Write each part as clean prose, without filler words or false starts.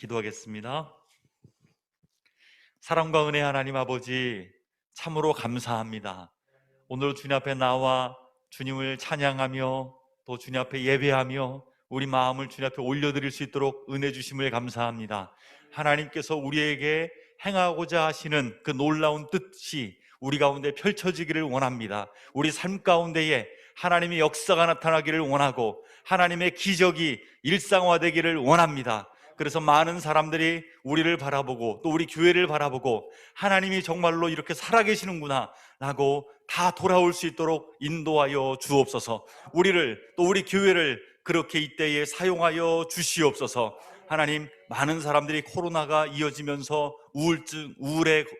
기도하겠습니다. 사랑과 은혜 하나님 아버지, 참으로 감사합니다. 오늘 주님 앞에 나와 주님을 찬양하며 또 주님 앞에 예배하며 우리 마음을 주님 앞에 올려드릴 수 있도록 은혜 주심을 감사합니다. 하나님께서 우리에게 행하고자 하시는 그 놀라운 뜻이 우리 가운데 펼쳐지기를 원합니다. 우리 삶 가운데에 하나님의 역사가 나타나기를 원하고 하나님의 기적이 일상화되기를 원합니다. 그래서 많은 사람들이 우리를 바라보고 또 우리 교회를 바라보고 하나님이 정말로 이렇게 살아계시는구나 라고 다 돌아올 수 있도록 인도하여 주옵소서. 우리를 또 우리 교회를 그렇게 이때에 사용하여 주시옵소서. 하나님, 많은 사람들이 코로나가 이어지면서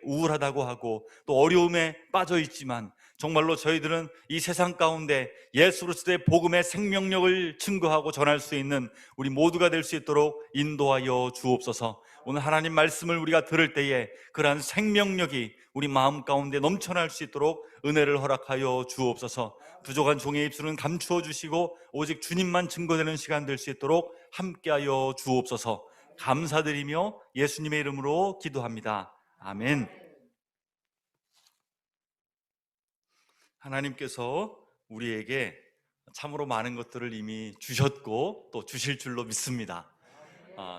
우울하다고 하고 또 어려움에 빠져 있지만 정말로 저희들은 이 세상 가운데 예수 그리스도의 복음의 생명력을 증거하고 전할 수 있는 우리 모두가 될 수 있도록 인도하여 주옵소서. 오늘 하나님 말씀을 우리가 들을 때에 그러한 생명력이 우리 마음 가운데 넘쳐날 수 있도록 은혜를 허락하여 주옵소서. 부족한 종의 입술은 감추어 주시고 오직 주님만 증거되는 시간 될 수 있도록 함께하여 주옵소서. 감사드리며 예수님의 이름으로 기도합니다. 아멘. 하나님께서 우리에게 참으로 많은 것들을 이미 주셨고 또 주실 줄로 믿습니다.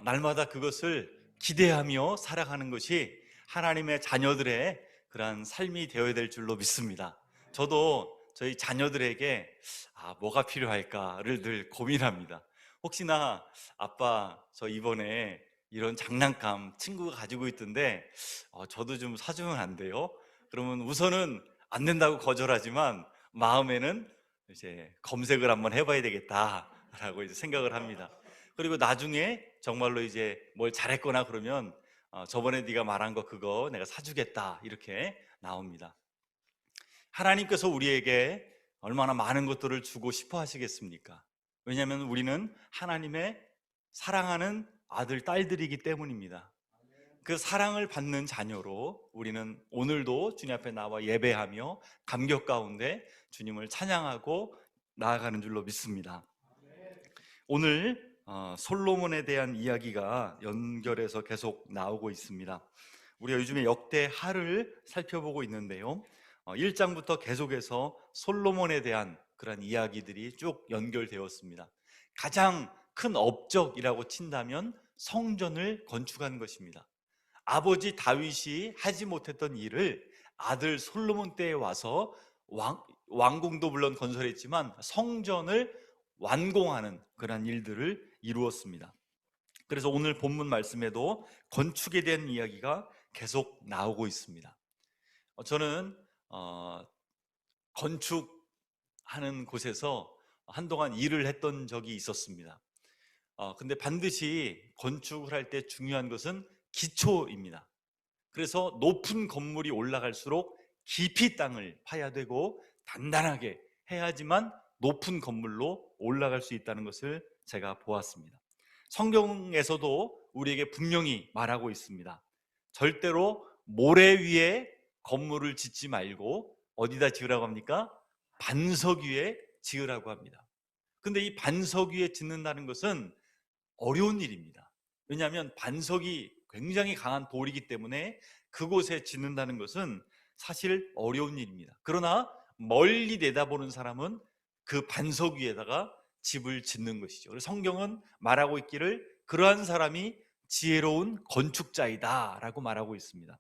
날마다 그것을 기대하며 살아가는 것이 하나님의 자녀들의 그러한 삶이 되어야 될 줄로 믿습니다. 저도 저희 자녀들에게 뭐가 필요할까를 늘 고민합니다. 혹시나 아빠, 저 이번에 이런 장난감 친구가 가지고 있던데 저도 좀 사주면 안 돼요? 그러면 우선은 안 된다고 거절하지만 마음에는 이제 검색을 한번 해봐야 되겠다라고 이제 생각을 합니다. 그리고 나중에 정말로 이제 뭘 잘했거나 그러면 저번에 네가 말한 거 그거 내가 사주겠다 이렇게 나옵니다. 하나님께서 우리에게 얼마나 많은 것들을 주고 싶어 하시겠습니까? 왜냐하면 우리는 하나님의 사랑하는 아들, 딸들이기 때문입니다. 그 사랑을 받는 자녀로 우리는 오늘도 주님 앞에 나와 예배하며 감격 가운데 주님을 찬양하고 나아가는 줄로 믿습니다. 오늘 솔로몬에 대한 이야기가 연결해서 계속 나오고 있습니다. 우리가 요즘에 역대하를 살펴보고 있는데요, 1장부터 계속해서 솔로몬에 대한 그런 이야기들이 쭉 연결되었습니다. 가장 큰 업적이라고 친다면 성전을 건축한 것입니다. 아버지 다윗이 하지 못했던 일을 아들 솔로몬 때에 와서 왕궁도 물론 건설했지만 성전을 완공하는 그런 일들을 이루었습니다. 그래서 오늘 본문 말씀에도 건축에 대한 이야기가 계속 나오고 있습니다. 저는 건축하는 곳에서 한동안 일을 했던 적이 있었습니다. 근데 반드시 건축을 할 때 중요한 것은 기초입니다. 그래서 높은 건물이 올라갈수록 깊이 땅을 파야 되고 단단하게 해야지만 높은 건물로 올라갈 수 있다는 것을 제가 보았습니다. 성경에서도 우리에게 분명히 말하고 있습니다. 절대로 모래 위에 건물을 짓지 말고 어디다 지으라고 합니까? 반석 위에 지으라고 합니다. 근데 이 반석 위에 짓는다는 것은 어려운 일입니다. 왜냐하면 반석이 굉장히 강한 돌이기 때문에 그곳에 짓는다는 것은 사실 어려운 일입니다. 그러나 멀리 내다보는 사람은 그 반석 위에다가 집을 짓는 것이죠. 그래서 성경은 말하고 있기를 그러한 사람이 지혜로운 건축자이다 라고 말하고 있습니다.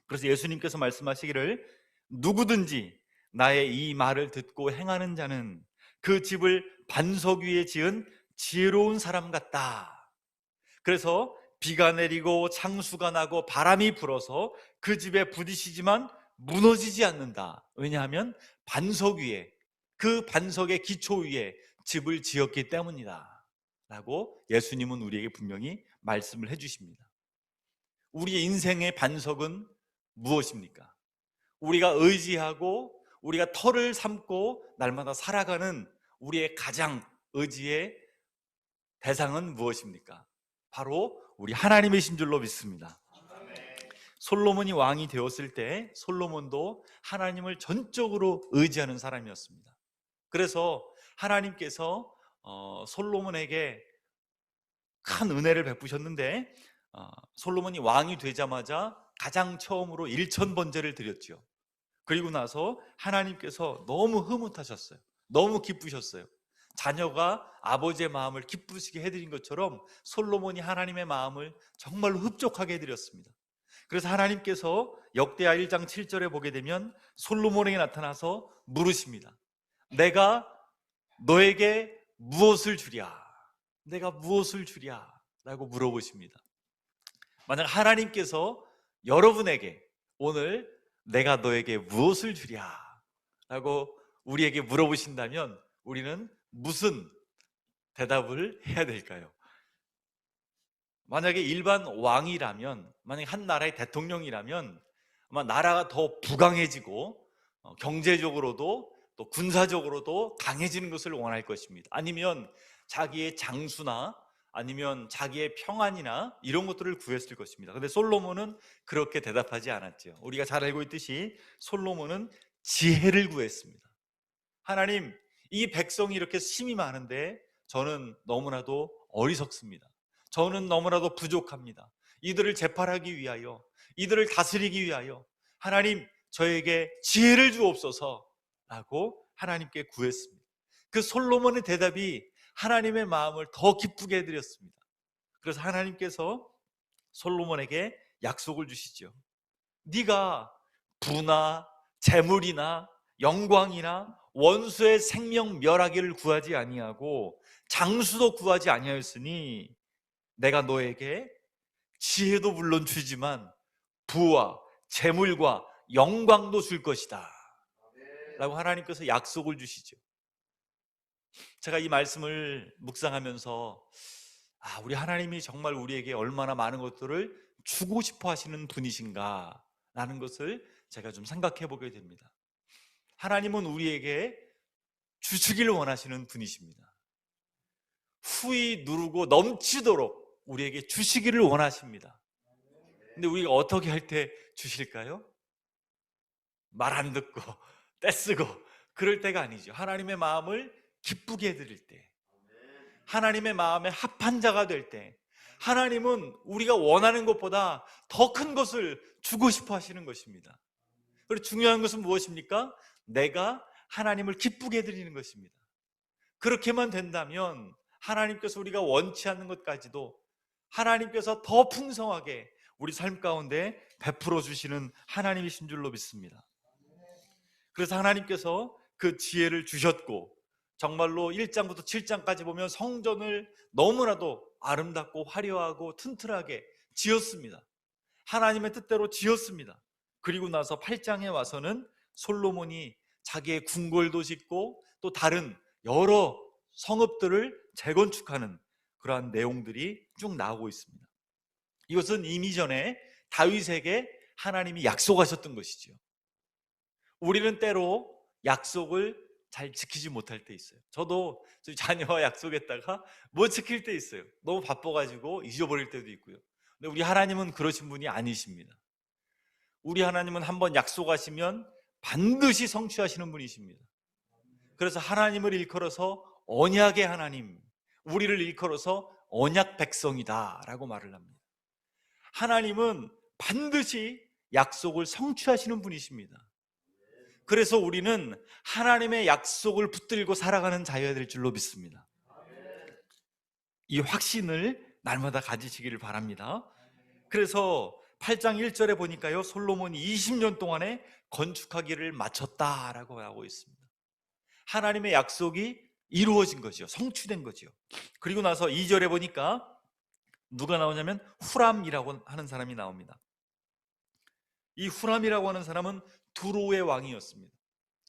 그래서 예수님께서 말씀하시기를 누구든지 나의 이 말을 듣고 행하는 자는 그 집을 반석 위에 지은 지혜로운 사람 같다. 그래서 비가 내리고 창수가 나고 바람이 불어서 그 집에 부딪히지만 무너지지 않는다. 왜냐하면 반석 위에, 그 반석의 기초 위에 집을 지었기 때문이다 라고 예수님은 우리에게 분명히 말씀을 해주십니다. 우리의 인생의 반석은 무엇입니까? 우리가 의지하고 우리가 터를 삼고 날마다 살아가는 우리의 가장 의지의 대상은 무엇입니까? 바로 우리 하나님이신 줄로 믿습니다. 솔로몬이 왕이 되었을 때 솔로몬도 하나님을 전적으로 의지하는 사람이었습니다. 그래서 하나님께서 솔로몬에게 큰 은혜를 베푸셨는데 솔로몬이 왕이 되자마자 가장 처음으로 일천번제를 드렸죠. 그리고 나서 하나님께서 너무 흐뭇하셨어요. 너무 기쁘셨어요. 자녀가 아버지의 마음을 기쁘시게 해드린 것처럼 솔로몬이 하나님의 마음을 정말로 흡족하게 해드렸습니다. 그래서 하나님께서 역대하 1장 7절에 보게 되면 솔로몬에게 나타나서 물으십니다. 내가 너에게 무엇을 주랴? 내가 무엇을 주랴? 라고 물어보십니다. 만약 하나님께서 여러분에게 오늘 내가 너에게 무엇을 주랴? 라고 우리에게 물어보신다면 우리는 무슨 대답을 해야 될까요? 만약에 일반 왕이라면, 만약에 한 나라의 대통령이라면 아마 나라가 더 부강해지고 경제적으로도 또 군사적으로도 강해지는 것을 원할 것입니다. 아니면 자기의 장수나 아니면 자기의 평안이나 이런 것들을 구했을 것입니다. 근데 솔로몬은 그렇게 대답하지 않았죠. 우리가 잘 알고 있듯이 솔로몬은 지혜를 구했습니다. 하나님, 이 백성이 이렇게 심이 많은데 저는 너무나도 어리석습니다. 저는 너무나도 부족합니다. 이들을 재판하기 위하여, 이들을 다스리기 위하여 하나님 저에게 지혜를 주옵소서 라고 하나님께 구했습니다. 그 솔로몬의 대답이 하나님의 마음을 더 기쁘게 해드렸습니다. 그래서 하나님께서 솔로몬에게 약속을 주시죠. 네가 부나 재물이나 영광이나 원수의 생명 멸하기를 구하지 아니하고 장수도 구하지 아니하였으니 내가 너에게 지혜도 물론 주지만 부와 재물과 영광도 줄 것이다 라고 하나님께서 약속을 주시죠. 제가 이 말씀을 묵상하면서 우리 하나님이 정말 우리에게 얼마나 많은 것들을 주고 싶어 하시는 분이신가 라는 것을 제가 좀 생각해 보게 됩니다. 하나님은 우리에게 주시기를 원하시는 분이십니다. 후이 누르고 넘치도록 우리에게 주시기를 원하십니다. 근데 우리가 어떻게 할 때 주실까요? 말 안 듣고 떼쓰고 그럴 때가 아니죠. 하나님의 마음을 기쁘게 해드릴 때, 하나님의 마음에 합한 자가 될 때, 하나님은 우리가 원하는 것보다 더 큰 것을 주고 싶어 하시는 것입니다. 그리고 중요한 것은 무엇입니까? 내가 하나님을 기쁘게 해드리는 것입니다. 그렇게만 된다면 하나님께서 우리가 원치 않는 것까지도 하나님께서 더 풍성하게 우리 삶 가운데 베풀어 주시는 하나님이신 줄로 믿습니다. 그래서 하나님께서 그 지혜를 주셨고, 정말로 1장부터 7장까지 보면 성전을 너무나도 아름답고 화려하고 튼튼하게 지었습니다. 하나님의 뜻대로 지었습니다. 그리고 나서 8장에 와서는 솔로몬이 자기의 궁궐도 짓고 또 다른 여러 성읍들을 재건축하는 그러한 내용들이 쭉 나오고 있습니다. 이것은 이미 전에 다윗에게 하나님이 약속하셨던 것이죠. 우리는 때로 약속을 잘 지키지 못할 때 있어요. 저도 저희 자녀와 약속했다가 못 지킬 때 있어요. 너무 바빠가지고 잊어버릴 때도 있고요. 근데 우리 하나님은 그러신 분이 아니십니다. 우리 하나님은 한번 약속하시면 반드시 성취하시는 분이십니다. 그래서 하나님을 일컬어서 언약의 하나님, 우리를 일컬어서 언약 백성이다 라고 말을 합니다. 하나님은 반드시 약속을 성취하시는 분이십니다. 그래서 우리는 하나님의 약속을 붙들고 살아가는 자여야 될 줄로 믿습니다. 이 확신을 날마다 가지시기를 바랍니다. 그래서 8장 1절에 보니까요, 솔로몬이 20년 동안에 건축하기를 마쳤다라고 하고 있습니다. 하나님의 약속이 이루어진 거죠. 성취된 거죠. 그리고 나서 2절에 보니까 누가 나오냐면 후람이라고 하는 사람이 나옵니다. 이 후람이라고 하는 사람은 두로의 왕이었습니다.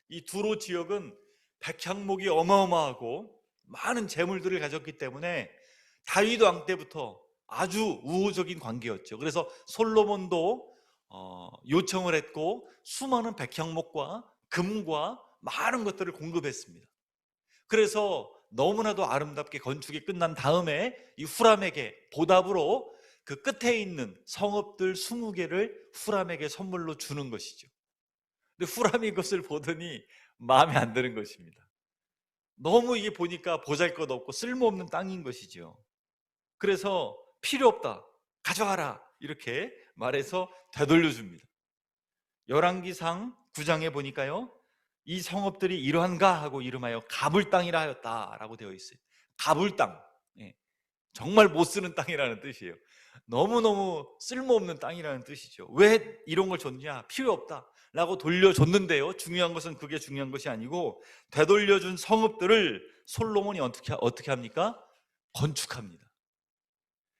이 두로 지역은 백향목이 어마어마하고 많은 재물들을 가졌기 때문에 다윗 왕 때부터 아주 우호적인 관계였죠. 그래서 솔로몬도 요청을 했고 수많은 백향목과 금과 많은 것들을 공급했습니다. 그래서 너무나도 아름답게 건축이 끝난 다음에 이 후람에게 보답으로 그 끝에 있는 성읍들 20개를 후람에게 선물로 주는 것이죠. 근데 후람이 그것을 보더니 마음에 안 드는 것입니다. 너무 이게 보니까 보잘것없고 쓸모없는 땅인 것이죠. 그래서 필요 없다, 가져가라, 이렇게 말해서 되돌려 줍니다. 열왕기상 9장에 보니까요, 이 성읍들이 이러한가 하고 이름하여 가불 땅이라 하였다라고 되어 있어요. 가불 땅, 예, 정말 못 쓰는 땅이라는 뜻이에요. 너무너무 쓸모없는 땅이라는 뜻이죠. 왜 이런 걸 줬냐? 필요 없다 라고 돌려줬는데요, 중요한 것은 그게 중요한 것이 아니고, 되돌려준 성읍들을 솔로몬이 어떻게 합니까? 건축합니다.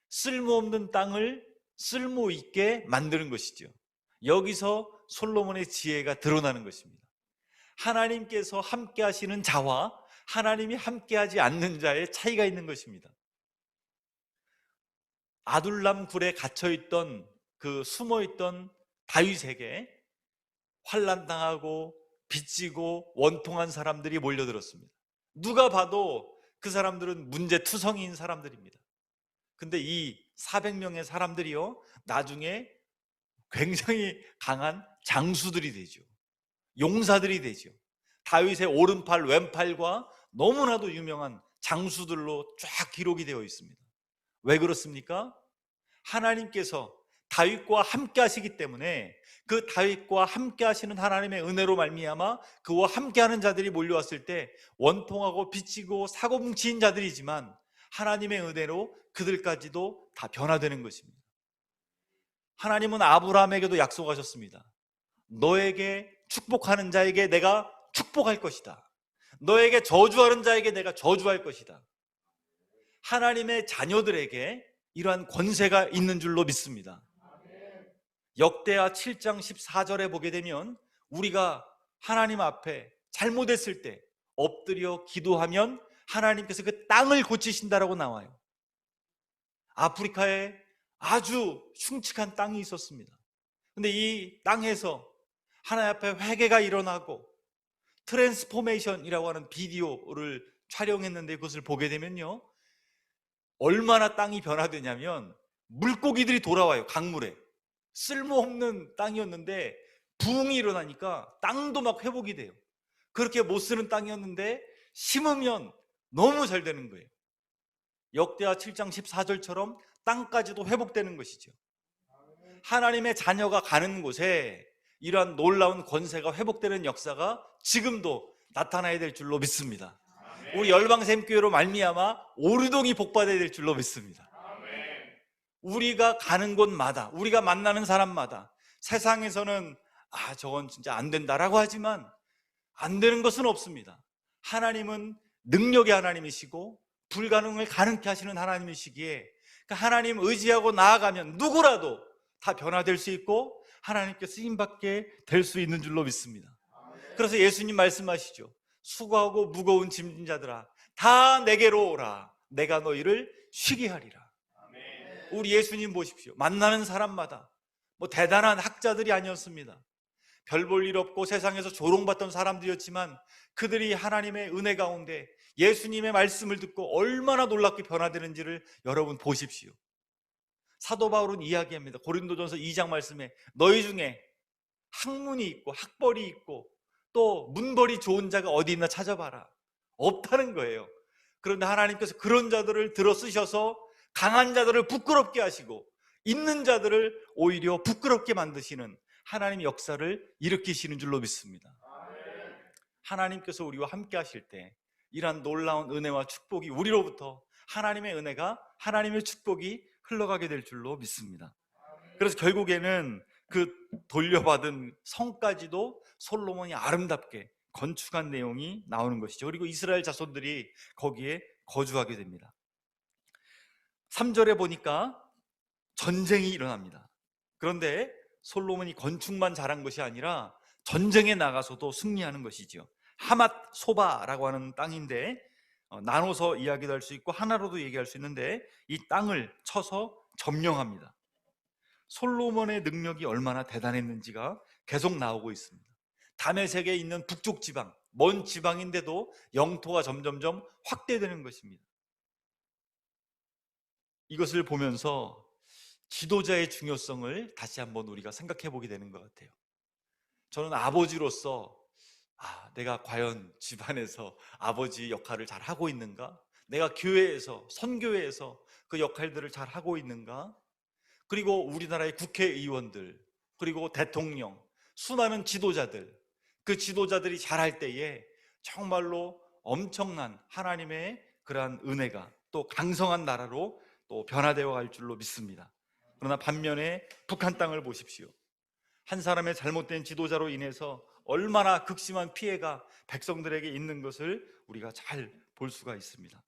쓸모없는 땅을 쓸모있게 만드는 것이죠. 여기서 솔로몬의 지혜가 드러나는 것입니다. 하나님께서 함께 하시는 자와 하나님이 함께 하지 않는 자의 차이가 있는 것입니다. 아둘람 굴에 갇혀있던, 그 숨어있던 다윗에게 환난당하고 빚지고 원통한 사람들이 몰려들었습니다. 누가 봐도 그 사람들은 문제투성이인 사람들입니다. 근데 이 400명의 사람들이요, 나중에 굉장히 강한 장수들이 되죠. 용사들이 되죠. 다윗의 오른팔 왼팔과 너무나도 유명한 장수들로 쫙 기록이 되어 있습니다. 왜 그렇습니까? 하나님께서 다윗과 함께 하시기 때문에, 그 다윗과 함께 하시는 하나님의 은혜로 말미암아 그와 함께하는 자들이 몰려왔을 때 원통하고 빚지고 사고뭉치인 자들이지만 하나님의 은혜로 그들까지도 다 변화되는 것입니다. 하나님은 아브라함에게도 약속하셨습니다. 너에게 축복하는 자에게 내가 축복할 것이다. 너에게 저주하는 자에게 내가 저주할 것이다. 하나님의 자녀들에게 이러한 권세가 있는 줄로 믿습니다. 역대하 7장 14절에 보게 되면, 우리가 하나님 앞에 잘못했을 때 엎드려 기도하면 하나님께서 그 땅을 고치신다라고 나와요. 아프리카에 아주 흉측한 땅이 있었습니다. 근데 이 땅에서 하나님 앞에 회개가 일어나고 트랜스포메이션이라고 하는 비디오를 촬영했는데, 그것을 보게 되면요, 얼마나 땅이 변화되냐면 물고기들이 돌아와요. 강물에. 쓸모없는 땅이었는데 부흥이 일어나니까 땅도 막 회복이 돼요. 그렇게 못 쓰는 땅이었는데 심으면 너무 잘 되는 거예요. 역대하 7장 14절처럼 땅까지도 회복되는 것이죠. 하나님의 자녀가 가는 곳에 이러한 놀라운 권세가 회복되는 역사가 지금도 나타나야 될 줄로 믿습니다. 우리 열방샘교회로 말미암아 오르동이 복받아야 될 줄로 믿습니다. 우리가 가는 곳마다, 우리가 만나는 사람마다, 세상에서는 저건 진짜 안 된다라고 하지만 안 되는 것은 없습니다. 하나님은 능력의 하나님이시고 불가능을 가능케 하시는 하나님이시기에, 하나님 의지하고 나아가면 누구라도 다 변화될 수 있고 하나님께 쓰임받게 될 수 있는 줄로 믿습니다. 그래서 예수님 말씀하시죠. 수고하고 무거운 짐진 자들아 다 내게로 오라, 내가 너희를 쉬게 하리라. 우리 예수님 보십시오. 만나는 사람마다 뭐 대단한 학자들이 아니었습니다. 별 볼 일 없고 세상에서 조롱받던 사람들이었지만 그들이 하나님의 은혜 가운데 예수님의 말씀을 듣고 얼마나 놀랍게 변화되는지를 여러분 보십시오. 사도 바울은 이야기합니다. 고린도전서 2장 말씀에 너희 중에 학문이 있고 학벌이 있고 또 문벌이 좋은 자가 어디 있나 찾아봐라. 없다는 거예요. 그런데 하나님께서 그런 자들을 들어 쓰셔서 강한 자들을 부끄럽게 하시고 있는 자들을 오히려 부끄럽게 만드시는 하나님의 역사를 일으키시는 줄로 믿습니다. 하나님께서 우리와 함께 하실 때 이러한 놀라운 은혜와 축복이 우리로부터, 하나님의 은혜가, 하나님의 축복이 흘러가게 될 줄로 믿습니다. 그래서 결국에는 그 돌려받은 성까지도 솔로몬이 아름답게 건축한 내용이 나오는 것이죠. 그리고 이스라엘 자손들이 거기에 거주하게 됩니다. 3절에 보니까 전쟁이 일어납니다. 그런데 솔로몬이 건축만 잘한 것이 아니라 전쟁에 나가서도 승리하는 것이죠. 하맛 소바라고 하는 땅인데 나눠서 이야기도 할 수 있고 하나로도 얘기할 수 있는데, 이 땅을 쳐서 점령합니다. 솔로몬의 능력이 얼마나 대단했는지가 계속 나오고 있습니다. 다메섹에 있는 북쪽 지방, 먼 지방인데도 영토가 점점점 확대되는 것입니다. 이것을 보면서 지도자의 중요성을 다시 한번 우리가 생각해 보게 되는 것 같아요. 저는 아버지로서 내가 과연 집안에서 아버지 역할을 잘 하고 있는가? 내가 교회에서, 선교회에서 그 역할들을 잘 하고 있는가? 그리고 우리나라의 국회의원들, 그리고 대통령, 수많은 지도자들, 그 지도자들이 잘할 때에 정말로 엄청난 하나님의 그러한 은혜가 또 강성한 나라로 또 변화되어 갈 줄로 믿습니다. 그러나 반면에 북한 땅을 보십시오. 한 사람의 잘못된 지도자로 인해서 얼마나 극심한 피해가 백성들에게 있는 것을 우리가 잘 볼 수가 있습니다.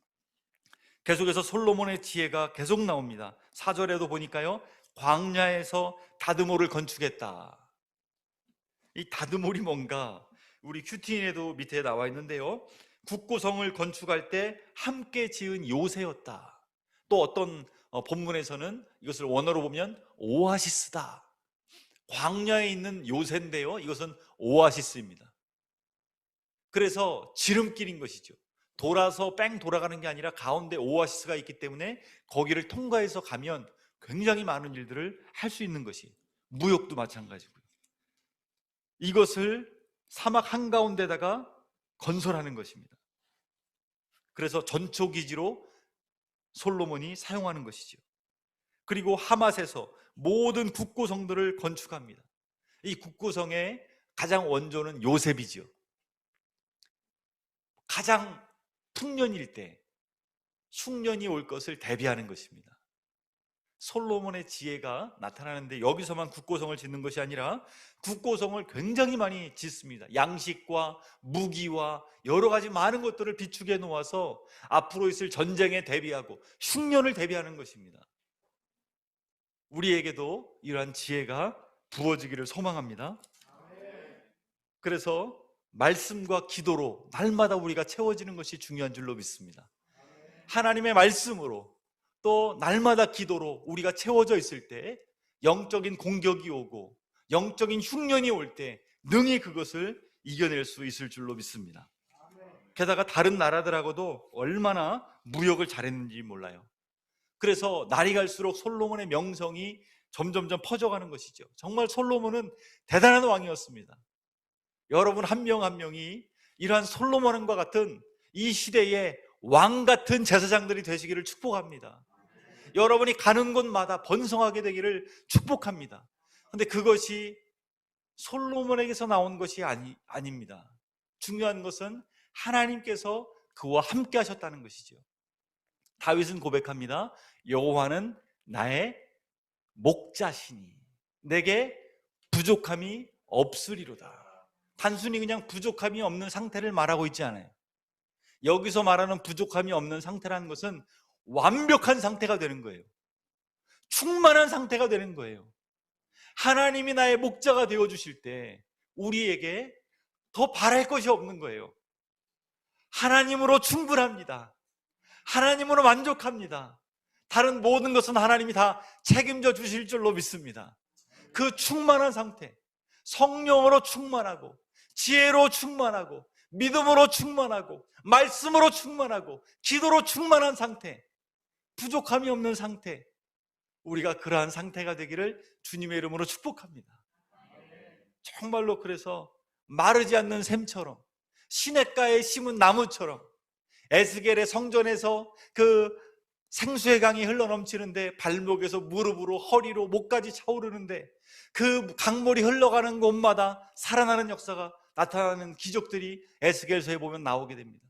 계속해서 솔로몬의 지혜가 계속 나옵니다. 4절에도 보니까요, 광야에서 다드모를 건축했다. 이 다드몰이 뭔가 우리 큐티인에도 밑에 나와 있는데요, 국고성을 건축할 때 함께 지은 요새였다. 또 어떤 본문에서는 이것을 원어로 보면 오아시스다. 광야에 있는 요새인데요, 이것은 오아시스입니다. 그래서 지름길인 것이죠. 돌아서 뺑 돌아가는 게 아니라 가운데 오아시스가 있기 때문에 거기를 통과해서 가면 굉장히 많은 일들을 할 수 있는 것이, 무역도 마찬가지고요. 이것을 사막 한가운데다가 건설하는 것입니다. 그래서 전초기지로 솔로몬이 사용하는 것이죠. 그리고 하맛에서 모든 국고성들을 건축합니다. 이 국고성의 가장 원조는 요셉이죠. 가장 풍년일 때 흉년이 올 것을 대비하는 것입니다. 솔로몬의 지혜가 나타나는데 여기서만 국고성을 짓는 것이 아니라 국고성을 굉장히 많이 짓습니다. 양식과 무기와 여러 가지 많은 것들을 비축해 놓아서 앞으로 있을 전쟁에 대비하고 흉년을 대비하는 것입니다. 우리에게도 이러한 지혜가 부어지기를 소망합니다. 그래서 말씀과 기도로 날마다 우리가 채워지는 것이 중요한 줄로 믿습니다. 하나님의 말씀으로 또 날마다 기도로 우리가 채워져 있을 때 영적인 공격이 오고 영적인 흉년이 올 때 능히 그것을 이겨낼 수 있을 줄로 믿습니다. 게다가 다른 나라들하고도 얼마나 무역을 잘했는지 몰라요. 그래서 날이 갈수록 솔로몬의 명성이 점점점 퍼져가는 것이죠. 정말 솔로몬은 대단한 왕이었습니다. 여러분 한 명 한 명이 이러한 솔로몬과 같은 이 시대의 왕 같은 제사장들이 되시기를 축복합니다. 여러분이 가는 곳마다 번성하게 되기를 축복합니다. 그런데 그것이 솔로몬에게서 나온 것이 아닙니다. 중요한 것은 하나님께서 그와 함께 하셨다는 것이죠. 다윗은 고백합니다. 여호와는 나의 목자시니 내게 부족함이 없으리로다. 단순히 그냥 부족함이 없는 상태를 말하고 있지 않아요. 여기서 말하는 부족함이 없는 상태라는 것은 완벽한 상태가 되는 거예요. 충만한 상태가 되는 거예요. 하나님이 나의 목자가 되어주실 때 우리에게 더 바랄 것이 없는 거예요. 하나님으로 충분합니다. 하나님으로 만족합니다. 다른 모든 것은 하나님이 다 책임져 주실 줄로 믿습니다. 그 충만한 상태, 성령으로 충만하고 지혜로 충만하고 믿음으로 충만하고 말씀으로 충만하고 기도로 충만한 상태, 부족함이 없는 상태, 우리가 그러한 상태가 되기를 주님의 이름으로 축복합니다. 정말로 그래서 마르지 않는 샘처럼, 시냇가에 심은 나무처럼, 에스겔의 성전에서 그 생수의 강이 흘러넘치는데 발목에서 무릎으로 허리로 목까지 차오르는데 그 강물이 흘러가는 곳마다 살아나는 역사가 나타나는 기적들이 에스겔서에 보면 나오게 됩니다.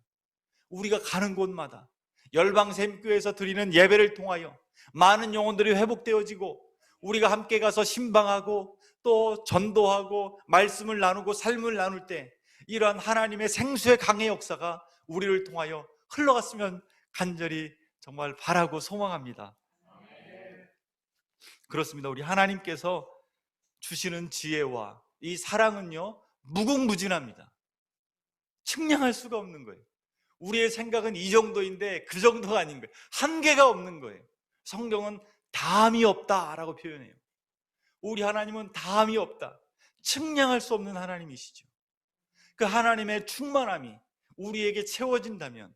우리가 가는 곳마다 열방샘교회에서 드리는 예배를 통하여 많은 영혼들이 회복되어지고 우리가 함께 가서 신방하고 또 전도하고 말씀을 나누고 삶을 나눌 때 이러한 하나님의 생수의 강의 역사가 우리를 통하여 흘러갔으면 간절히 정말 바라고 소망합니다. 그렇습니다. 우리 하나님께서 주시는 지혜와 이 사랑은요 무궁무진합니다. 측량할 수가 없는 거예요. 우리의 생각은 이 정도인데 그 정도가 아닌 거예요. 한계가 없는 거예요. 성경은 다함이 없다라고 표현해요. 우리 하나님은 다함이 없다, 측량할 수 없는 하나님이시죠. 그 하나님의 충만함이 우리에게 채워진다면,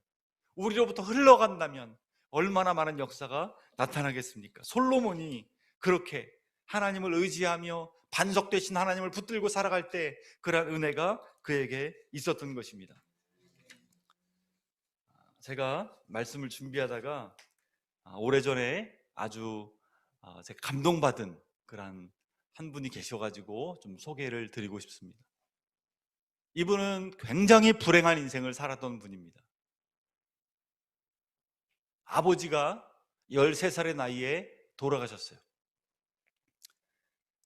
우리로부터 흘러간다면 얼마나 많은 역사가 나타나겠습니까? 솔로몬이 그렇게 하나님을 의지하며 반석되신 하나님을 붙들고 살아갈 때 그러한 은혜가 그에게 있었던 것입니다. 제가 말씀을 준비하다가 오래전에 아주 제가 감동받은 그런 한 분이 계셔가지고 좀 소개를 드리고 싶습니다. 이분은 굉장히 불행한 인생을 살았던 분입니다. 아버지가 13살의 나이에 돌아가셨어요.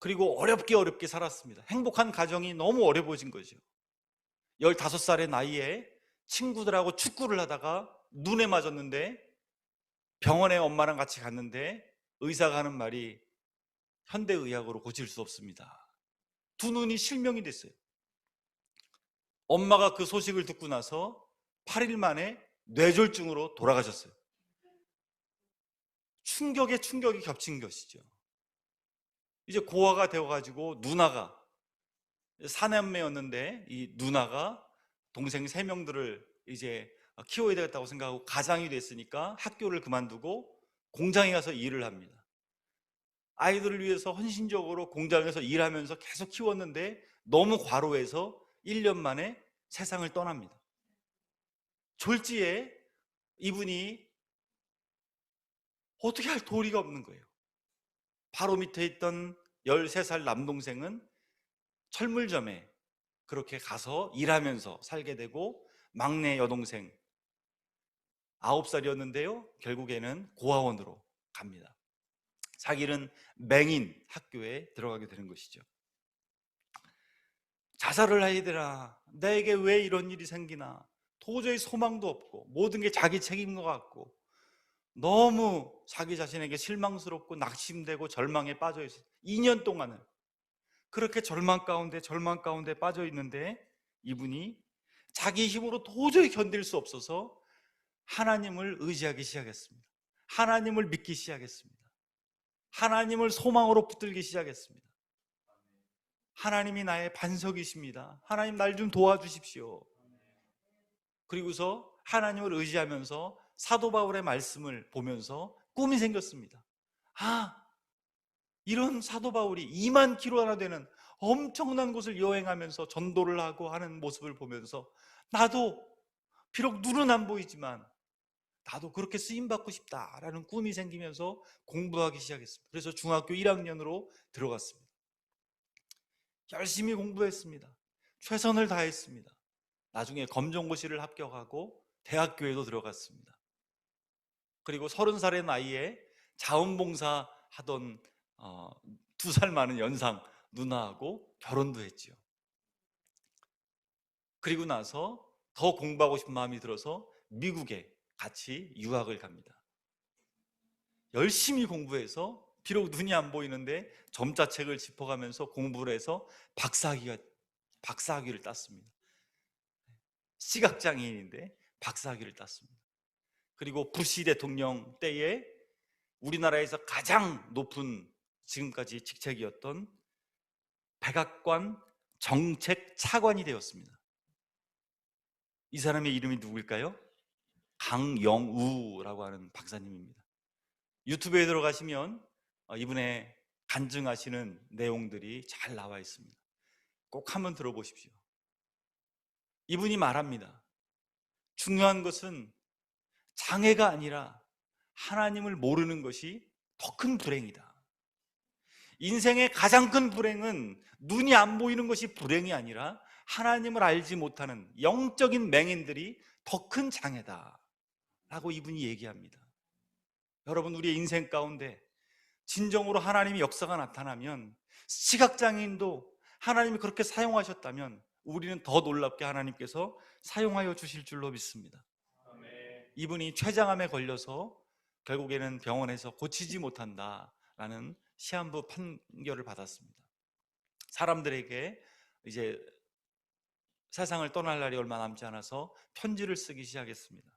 그리고 어렵게 살았습니다. 행복한 가정이 너무 어려워진 거죠. 15살의 나이에 친구들하고 축구를 하다가 눈에 맞았는데, 병원에 엄마랑 같이 갔는데 의사가 하는 말이 현대의학으로 고칠 수 없습니다. 두 눈이 실명이 됐어요. 엄마가 그 소식을 듣고 나서 8일 만에 뇌졸중으로 돌아가셨어요. 충격에 충격이 겹친 것이죠. 이제 고아가 되어가지고 누나가, 사남매였는데 이 누나가 동생 3명들을 이제 키워야 되겠다고 생각하고 가장이 됐으니까 학교를 그만두고 공장에 가서 일을 합니다. 아이들을 위해서 헌신적으로 공장에서 일하면서 계속 키웠는데 너무 과로해서 1년 만에 세상을 떠납니다. 졸지에 이분이 어떻게 할 도리가 없는 거예요. 바로 밑에 있던 13살 남동생은 철물점에 그렇게 가서 일하면서 살게 되고, 막내 여동생 9살이었는데요 결국에는 고아원으로 갑니다. 자기는 맹인 학교에 들어가게 되는 것이죠. 자살을 해야 되나, 나에게 왜 이런 일이 생기나, 도저히 소망도 없고 모든 게 자기 책임인 것 같고 너무 자기 자신에게 실망스럽고 낙심되고 절망에 빠져 있어요. 2년 동안은 그렇게 절망 가운데 빠져 있는데, 이분이 자기 힘으로 도저히 견딜 수 없어서 하나님을 의지하기 시작했습니다. 하나님을 믿기 시작했습니다. 하나님을 소망으로 붙들기 시작했습니다. 하나님이 나의 반석이십니다. 하나님 날 좀 도와주십시오. 그리고서 하나님을 의지하면서 사도 바울의 말씀을 보면서 꿈이 생겼습니다. 이런 사도 바울이 2만 킬로나 되는 엄청난 곳을 여행하면서 전도를 하고 하는 모습을 보면서 나도, 비록 눈은 안 보이지만 나도 그렇게 쓰임받고 싶다라는 꿈이 생기면서 공부하기 시작했습니다. 그래서 중학교 1학년으로 들어갔습니다. 열심히 공부했습니다. 최선을 다했습니다. 나중에 검정고시를 합격하고 대학교에도 들어갔습니다. 그리고 30살의 나이에 자원봉사 하던 2살 많은 연상 누나하고 결혼도 했지요. 그리고 나서 더 공부하고 싶은 마음이 들어서 미국에 같이 유학을 갑니다. 열심히 공부해서 비록 눈이 안 보이는데 점자책을 짚어가면서 공부를 해서 박사학위를 땄습니다. 시각장애인인데 박사학위를 땄습니다. 그리고 부시 대통령 때에 우리나라에서 가장 높은, 지금까지 직책이었던 백악관 정책 차관이 되었습니다. 이 사람의 이름이 누구일까요? 강영우라고 하는 박사님입니다. 유튜브에 들어가시면 이분의 간증하시는 내용들이 잘 나와 있습니다. 꼭 한번 들어보십시오. 이분이 말합니다. 중요한 것은 장애가 아니라 하나님을 모르는 것이 더 큰 불행이다. 인생의 가장 큰 불행은 눈이 안 보이는 것이 불행이 아니라 하나님을 알지 못하는 영적인 맹인들이 더 큰 장애다 라고 이분이 얘기합니다. 여러분, 우리의 인생 가운데 진정으로 하나님의 역사가 나타나면, 시각장애인도 하나님이 그렇게 사용하셨다면 우리는 더 놀랍게 하나님께서 사용하여 주실 줄로 믿습니다. 이분이 췌장암에 걸려서 결국에는 병원에서 고치지 못한다라는 시한부 판결을 받았습니다. 사람들에게 이제 세상을 떠날 날이 얼마 남지 않아서 편지를 쓰기 시작했습니다.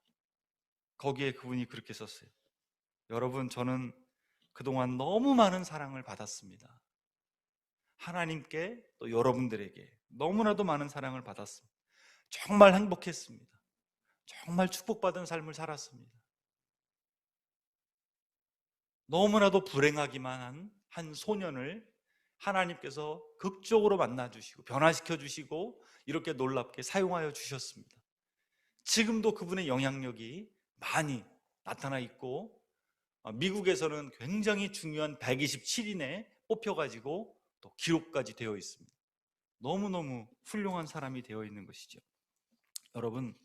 거기에 그분이 그렇게 썼어요. 여러분, 저는 그동안 너무 많은 사랑을 받았습니다. 하나님께 또 여러분들에게 너무나도 많은 사랑을 받았습니다. 정말 행복했습니다. 정말 축복받은 삶을 살았습니다. 너무나도 불행하기만 한 소년을 하나님께서 극적으로 만나주시고 변화시켜 주시고 이렇게 놀랍게 사용하여 주셨습니다. 지금도 그분의 영향력이 많이 나타나 있고 미국에서는 굉장히 중요한 127인에 뽑혀가지고 또 기록까지 되어 있습니다. 너무너무 훌륭한 사람이 되어 있는 것이죠. 여러분,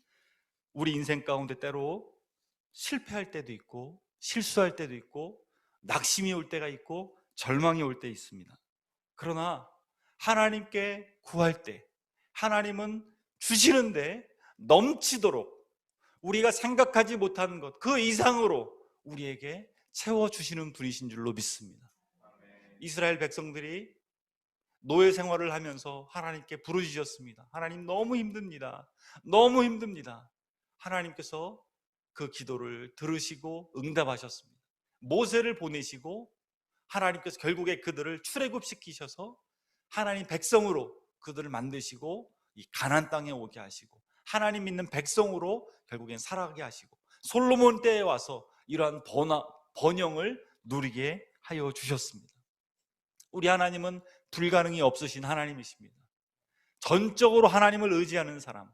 우리 인생 가운데 때로 실패할 때도 있고 실수할 때도 있고 낙심이 올 때가 있고 절망이 올 때 있습니다. 그러나 하나님께 구할 때 하나님은 주시는데 넘치도록 우리가 생각하지 못하는 것 그 이상으로 우리에게 채워주시는 분이신 줄로 믿습니다. 이스라엘 백성들이 노예 생활을 하면서 하나님께 부르짖었습니다. 하나님, 너무 힘듭니다. 너무 힘듭니다. 하나님께서 그 기도를 들으시고 응답하셨습니다. 모세를 보내시고 하나님께서 결국에 그들을 출애굽시키셔서 하나님 백성으로 그들을 만드시고 이 가나안 땅에 오게 하시고 하나님 믿는 백성으로 결국엔 살아가게 하시고 솔로몬 때에 와서 이러한 번영을 누리게 하여 주셨습니다. 우리 하나님은 불가능이 없으신 하나님이십니다. 전적으로 하나님을 의지하는 사람,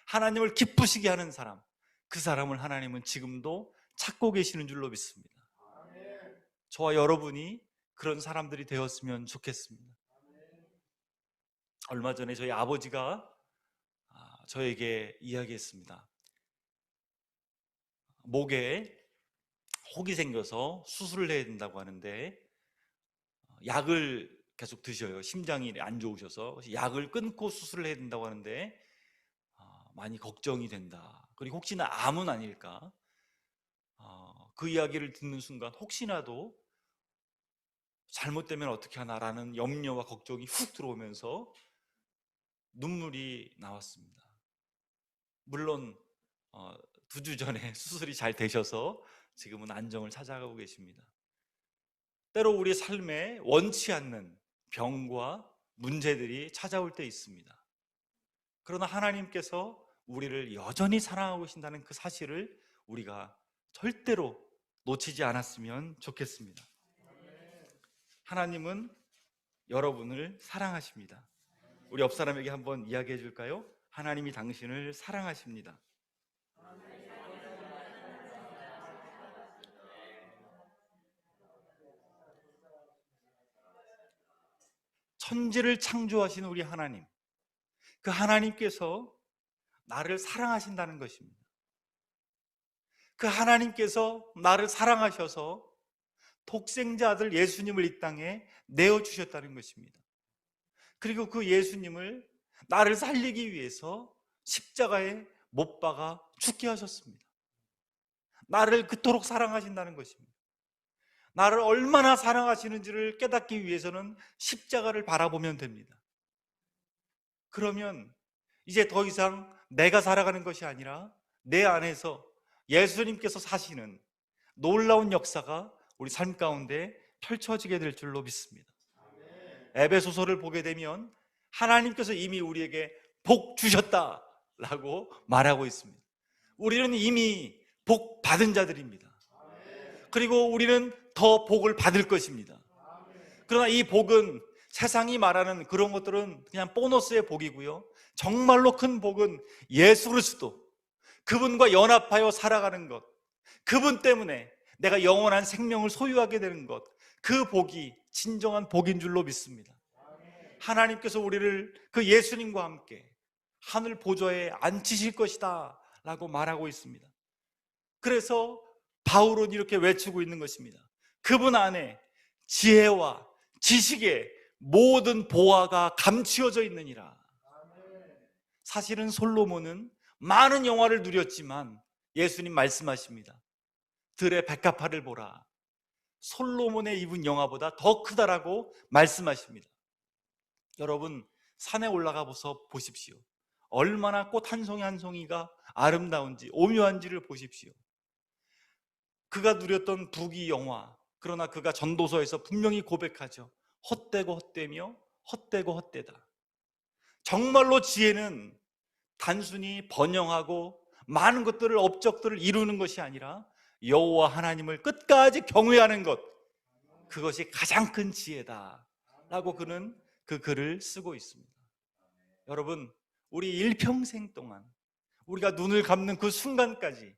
하나님을 기쁘시게 하는 사람, 그 사람을 하나님은 지금도 찾고 계시는 줄로 믿습니다. 저와 여러분이 그런 사람들이 되었으면 좋겠습니다. 얼마 전에 저희 아버지가 저에게 이야기했습니다. 목에 혹이 생겨서 수술을 해야 된다고 하는데 약을 계속 드셔요. 심장이 안 좋으셔서 약을 끊고 수술을 해야 된다고 하는데 많이 걱정이 된다. 그리고 혹시나 암은 아닐까? 그 이야기를 듣는 순간 혹시나도 잘못되면 어떻게 하나라는 염려와 걱정이 훅 들어오면서 눈물이 나왔습니다. 물론 2주 전에 수술이 잘 되셔서 지금은 안정을 찾아가고 계십니다. 때로 우리 삶에 원치 않는 병과 문제들이 찾아올 때 있습니다. 그러나 하나님께서 우리를 여전히 사랑하고 계신다는 그 사실을 우리가 절대로 놓치지 않았으면 좋겠습니다. 하나님은 여러분을 사랑하십니다. 우리 옆 사람에게 한번 이야기해 줄까요? 하나님이 당신을 사랑하십니다. 천지를 창조하신 우리 하나님, 그 하나님께서 나를 사랑하신다는 것입니다. 그 하나님께서 나를 사랑하셔서 독생자 아들 예수님을 이 땅에 내어주셨다는 것입니다. 그리고 그 예수님을 나를 살리기 위해서 십자가에 못 박아 죽게 하셨습니다. 나를 그토록 사랑하신다는 것입니다. 나를 얼마나 사랑하시는지를 깨닫기 위해서는 십자가를 바라보면 됩니다. 그러면 이제 더 이상 내가 살아가는 것이 아니라 내 안에서 예수님께서 사시는 놀라운 역사가 우리 삶 가운데 펼쳐지게 될 줄로 믿습니다. 에베소서를 보게 되면 하나님께서 이미 우리에게 복 주셨다라고 말하고 있습니다. 우리는 이미 복 받은 자들입니다. 그리고 우리는 더 복을 받을 것입니다. 그러나 이 복은 세상이 말하는 그런 것들은 그냥 보너스의 복이고요, 정말로 큰 복은 예수 그리스도, 그분과 연합하여 살아가는 것, 그분 때문에 내가 영원한 생명을 소유하게 되는 것, 그 복이 진정한 복인 줄로 믿습니다. 하나님께서 우리를 그 예수님과 함께 하늘 보좌에 앉히실 것이다 라고 말하고 있습니다. 그래서 바울은 이렇게 외치고 있는 것입니다. 그분 안에 지혜와 지식의 모든 보화가 감추어져 있느니라. 사실은 솔로몬은 많은 영화를 누렸지만 예수님 말씀하십니다. 들의 백합화를 보라. 솔로몬의 입은 영화보다 더 크다라고 말씀하십니다. 여러분, 산에 올라가 보십시오. 얼마나 꽃 한 송이 한 송이가 아름다운지 오묘한지를 보십시오. 그가 누렸던 부귀영화, 그러나 그가 전도서에서 분명히 고백하죠. 헛되고 헛되며 헛되고 헛되다. 정말로 지혜는 단순히 번영하고 많은 것들을, 업적들을 이루는 것이 아니라 여호와 하나님을 끝까지 경외하는 것, 그것이 가장 큰 지혜다 라고 그는 그 글을 쓰고 있습니다. 여러분, 우리 일평생 동안 우리가 눈을 감는 그 순간까지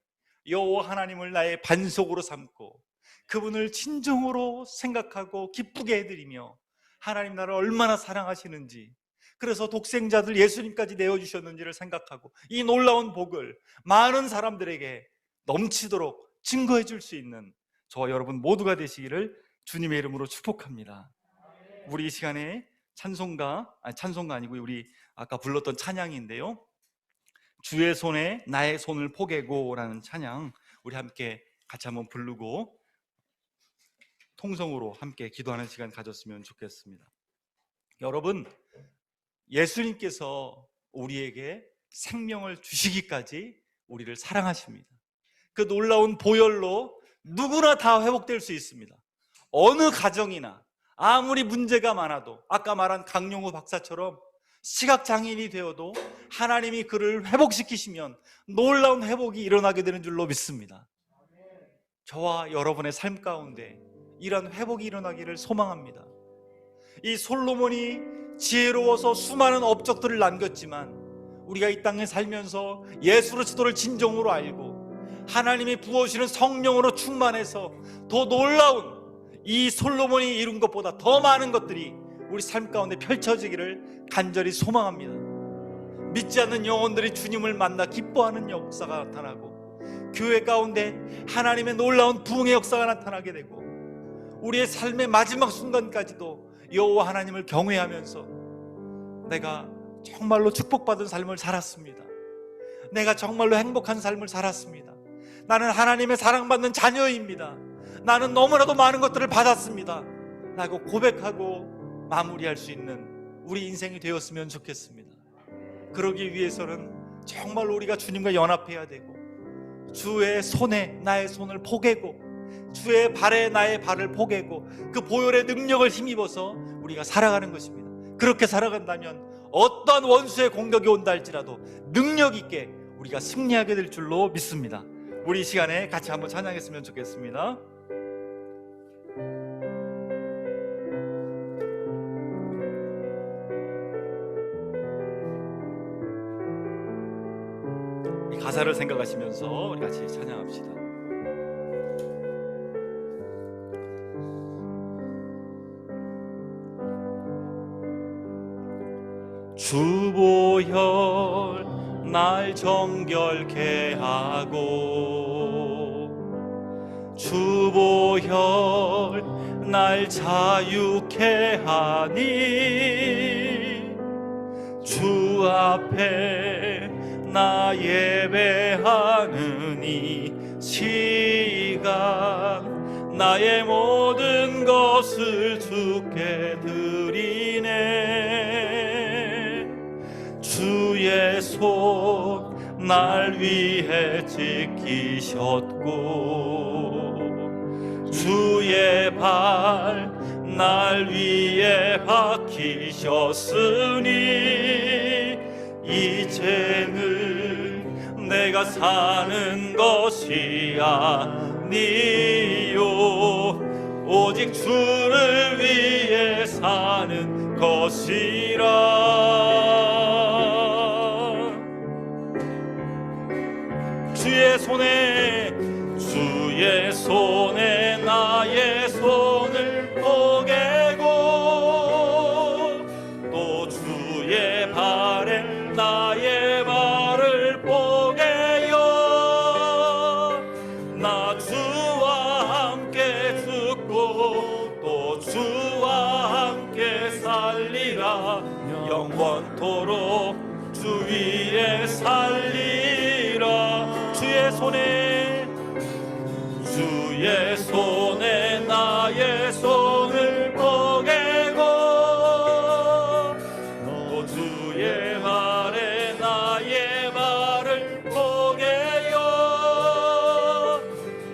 여호와 하나님을 나의 반석으로 삼고 그분을 진정으로 생각하고 기쁘게 해드리며 하나님 나라를 얼마나 사랑하시는지, 그래서 독생자들 예수님까지 내어주셨는지를 생각하고 이 놀라운 복을 많은 사람들에게 넘치도록 증거해 줄 수 있는 저와 여러분 모두가 되시기를 주님의 이름으로 축복합니다. 우리 이 시간에 찬송가 아니고 우리 아까 불렀던 찬양인데요, 주의 손에 나의 손을 포개고 라는 찬양, 우리 함께 같이 한번 부르고 통성으로 함께 기도하는 시간 가졌으면 좋겠습니다. 여러분, 예수님께서 우리에게 생명을 주시기까지 우리를 사랑하십니다. 그 놀라운 보혈로 누구나 다 회복될 수 있습니다. 어느 가정이나 아무리 문제가 많아도, 아까 말한 강용우 박사처럼 시각장애인이 되어도 하나님이 그를 회복시키시면 놀라운 회복이 일어나게 되는 줄로 믿습니다. 저와 여러분의 삶 가운데 이런 회복이 일어나기를 소망합니다. 이 솔로몬이 지혜로워서 수많은 업적들을 남겼지만 우리가 이 땅에 살면서 예수 그리스도를 진정으로 알고 하나님이 부어주시는 성령으로 충만해서 더 놀라운 이 솔로몬이 이룬 것보다 더 많은 것들이 우리 삶 가운데 펼쳐지기를 간절히 소망합니다. 믿지 않는 영혼들이 주님을 만나 기뻐하는 역사가 나타나고, 교회 가운데 하나님의 놀라운 부흥의 역사가 나타나게 되고, 우리의 삶의 마지막 순간까지도 여호와 하나님을 경외하면서 내가 정말로 축복받은 삶을 살았습니다, 내가 정말로 행복한 삶을 살았습니다, 나는 하나님의 사랑받는 자녀입니다, 나는 너무나도 많은 것들을 받았습니다 라고 고백하고 마무리할 수 있는 우리 인생이 되었으면 좋겠습니다. 그러기 위해서는 정말로 우리가 주님과 연합해야 되고, 주의 손에 나의 손을 포개고 주의 발에 나의 발을 포개고 그 보혈의 능력을 힘입어서 우리가 살아가는 것입니다. 그렇게 살아간다면 어떠한 원수의 공격이 온다 할지라도 능력 있게 우리가 승리하게 될 줄로 믿습니다. 우리 이 시간에 같이 한번 찬양했으면 좋겠습니다. 이 가사를 생각하시면서 우리 같이 찬양합시다. 주보혈 날 정결케 하고 주보혈 날 자유케 하니 주 앞에 나 예배하는 이 시간 나의 모든 것을 주께 드리네. 주의 손 날 위해 지키셨고 주의 발 날 위해 박히셨으니 이제는 내가 사는 것이 아니요 오직 주를 위해 사는 것이라. 주의 손에 나의 손을 포개고 또 주의 발에 나의 발을 포개요. 나 주와 함께 죽고 또 주와 함께 살리라. 영원토록 주 위에 살리라. 주의 손에 나의 손을 포개고 또 주의 발에 나의 발을 포개요.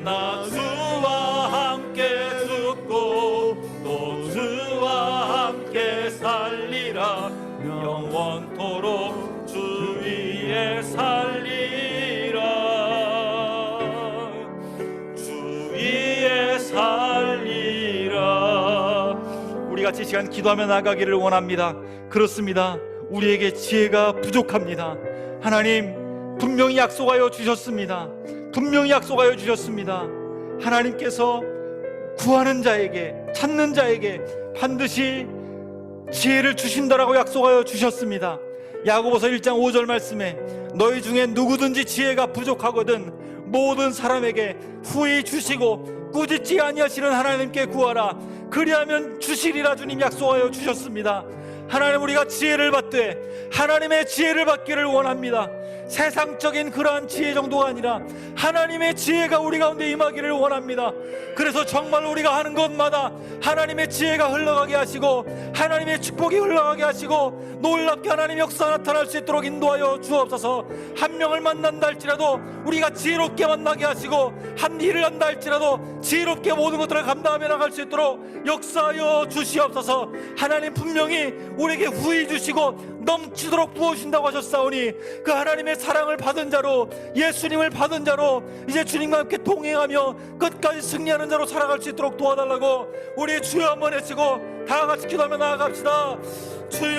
나 주와 함께 죽고 또 주와 함께 살리라. 영원토록 주 위에 살리라. 우리 같이 시간 기도하며 나가기를 원합니다. 그렇습니다. 우리에게 지혜가 부족합니다. 하나님 분명히 약속하여 주셨습니다. 분명히 약속하여 주셨습니다. 하나님께서 구하는 자에게, 찾는 자에게 반드시 지혜를 주신다라고 약속하여 주셨습니다. 야고보서 1장 5절 말씀에 너희 중에 누구든지 지혜가 부족하거든 모든 사람에게 후히 주시고 꾸짖지 아니하시는 하나님께 구하라 그리하면 주시리라 주님 약속하여 주셨습니다. 하나님, 우리가 지혜를 받되 하나님의 지혜를 받기를 원합니다. 세상적인 그러한 지혜 정도가 아니라 하나님의 지혜가 우리 가운데 임하기를 원합니다. 그래서 정말 우리가 하는 것마다 하나님의 지혜가 흘러가게 하시고 하나님의 축복이 흘러가게 하시고 놀랍게 하나님의 역사 나타날 수 있도록 인도하여 주옵소서. 한 명을 만난다 할지라도 우리가 지혜롭게 만나게 하시고 한 일을 한다 할지라도 지혜롭게 모든 것들을 감당하며 나갈 수 있도록 역사하여 주시옵소서. 하나님, 분명히 우리에게 후히 주시고 넘치도록 부어주신다고 하셨사오니 그 하나님의 사랑을 받은 자로, 예수님을 받은 자로 이제 주님과 함께 동행하며 끝까지 승리하는 자로 살아갈 수 있도록 도와달라고 우리 주여 한번 외치고 다 같이 기도하며 나아갑시다. 주여